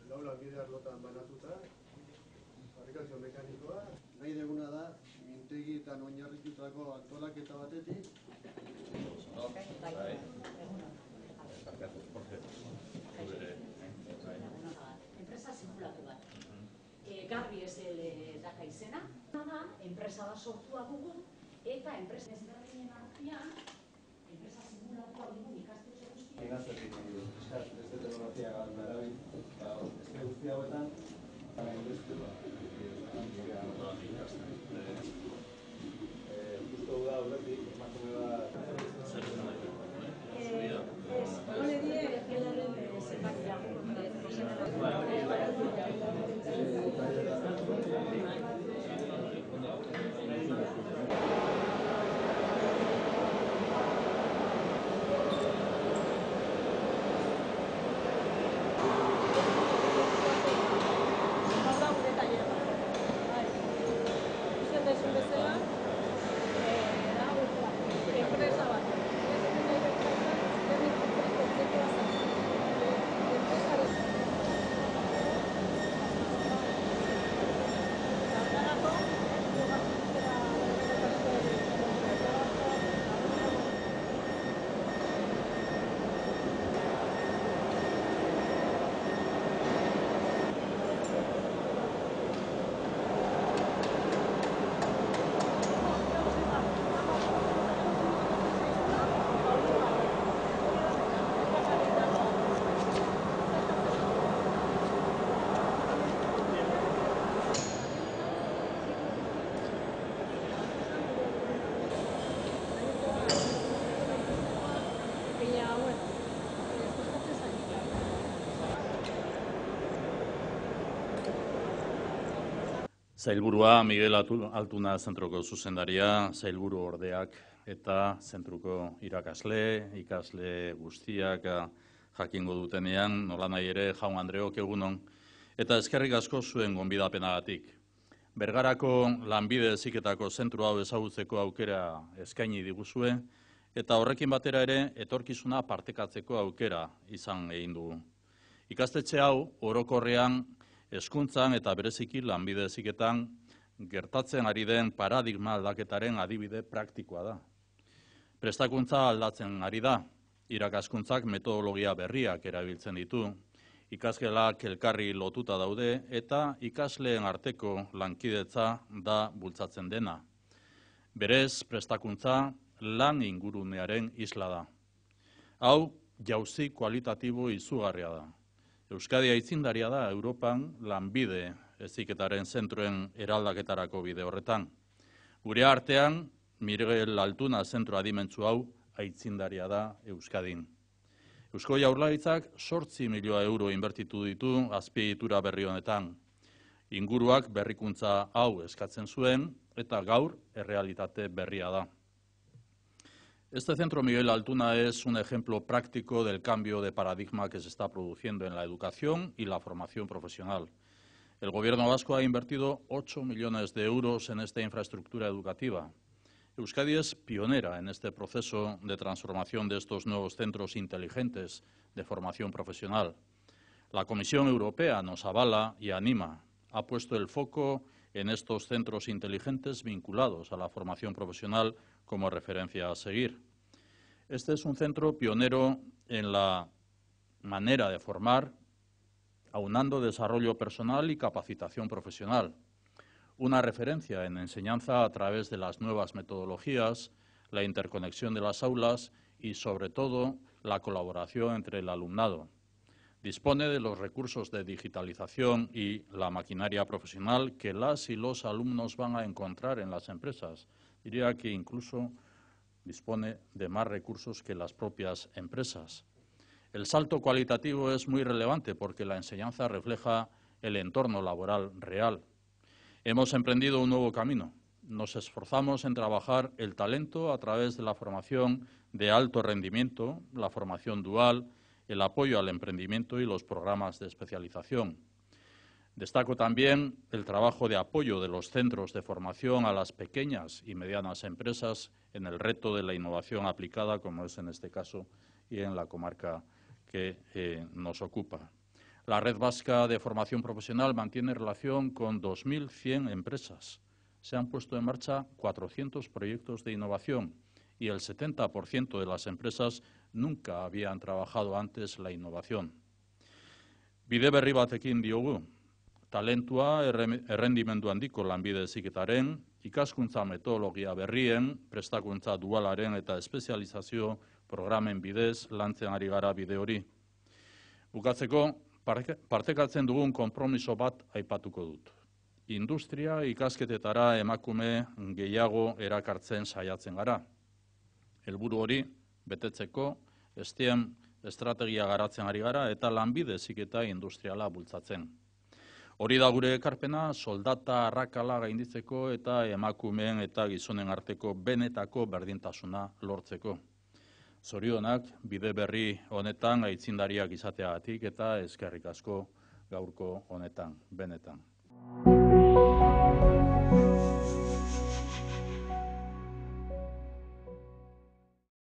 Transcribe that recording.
Lau lanbide arlotan banatuta, fabrikazio mekanikoa, nahi deguna da, mintegietan oinarritutako antolaketa batetik. Enpresa simulatu bat. Garbi SL daka izena. Enpresa bat sortua dugu, eta enpresa ezberdinen artean, enpresa simulatua dugu ikastetxe guztia. Ikastetxetik beste teknologia narabil, beste guzti hauetan, beste justo da horretik, emakume bat... Zer esan nahi? Hone die, elaren zenbakia. Sailburua Miguel Altuna zentroko zuzendaria, sailburu ordeak eta zentruko ikasle guztiak jakingo dutenean, nolanahi ere Jaun Andreok egunon, eta eskerrik asko zuen gonbidapenagatik. Bergarako lanbide heziketako zentru hau ezagutzeko aukera eskaini diguzue, eta horrekin batera ere etorkizuna partekatzeko aukera izan egin dugu. Ikastetxe hau orokorrean hezkuntzan eta bereziki lanbide heziketan gertatzen ari den paradigma aldaketaren adibide praktikoa da. Prestakuntza aldatzen ari da, irakaskuntzak metodologia berriak erabiltzen ditu, ikasgelak elkarri lotuta daude eta ikasleen arteko lankidetza da bultzatzen dena. Berez, prestakuntza lan ingurunearen isla da. Hau, jauzi kualitatibo izugarria da. Euskadi aitzindaria da Europan lanbide heziketaren zentroen eraldaketarako bide horretan. Gure artean, Miguel Altuna zentro adimentsu hau aitzindaria da Euskadin. Eusko Jaurlaritzak 8 milioi euro inbertitu ditu azpiegitura berri honetan. Inguruak berrikuntza hau eskatzen zuen eta gaur errealitate berria da. Este centro Miguel Altuna es un ejemplo práctico del cambio de paradigma que se está produciendo en la educación y la formación profesional. El Gobierno vasco ha invertido 8 millones de euros en esta infraestructura educativa. Euskadi es pionera en este proceso de transformación de estos nuevos centros inteligentes de formación profesional. La Comisión Europea nos avala y anima. Ha puesto el foco en estos centros inteligentes vinculados a la formación profesional como referencia a seguir. Este es un centro pionero en la manera de formar, aunando desarrollo personal y capacitación profesional. Una referencia en enseñanza a través de las nuevas metodologías, la interconexión de las aulas y, sobre todo, la colaboración entre el alumnado. Dispone de los recursos de digitalización y la maquinaria profesional que las y los alumnos van a encontrar en las empresas. Diría que incluso dispone de más recursos que las propias empresas. El salto cualitativo es muy relevante porque la enseñanza refleja el entorno laboral real. Hemos emprendido un nuevo camino. Nos esforzamos en trabajar el talento a través de la formación de alto rendimiento, la formación dual, el apoyo al emprendimiento y los programas de especialización. Destaco también el trabajo de apoyo de los centros de formación a las pequeñas y medianas empresas en el reto de la innovación aplicada, como es en este caso y en la comarca que nos ocupa. La Red Vasca de Formación Profesional mantiene relación con 2.100 empresas. Se han puesto en marcha 400 proyectos de innovación y el 70% de las empresas nunca habían trabajado antes la innovación. Bide berri batekin diogu, talentua errendimendu handiko lanbide heziketaren, ikaskuntza metodologia berrien, prestakuntza dualaren eta espezializazio programen bidez lantzen ari gara bide hori. Bukatzeko, partekatzen dugun konpromiso bat aipatuko dut. Industria ikasketetara emakume gehiago erakartzen saiatzen gara. Helburu hori betetzeko STEM estrategia garatzen ari gara eta lanbide heziketa industriala bultzatzen. Hori da gure ekarpena soldata arrakala gainditzeko eta emakumeen eta gizonen arteko benetako berdintasuna lortzeko. Zorionak bide berri honetan aitzindariak izateagatik eta eskerrik asko gaurko honetan, benetan.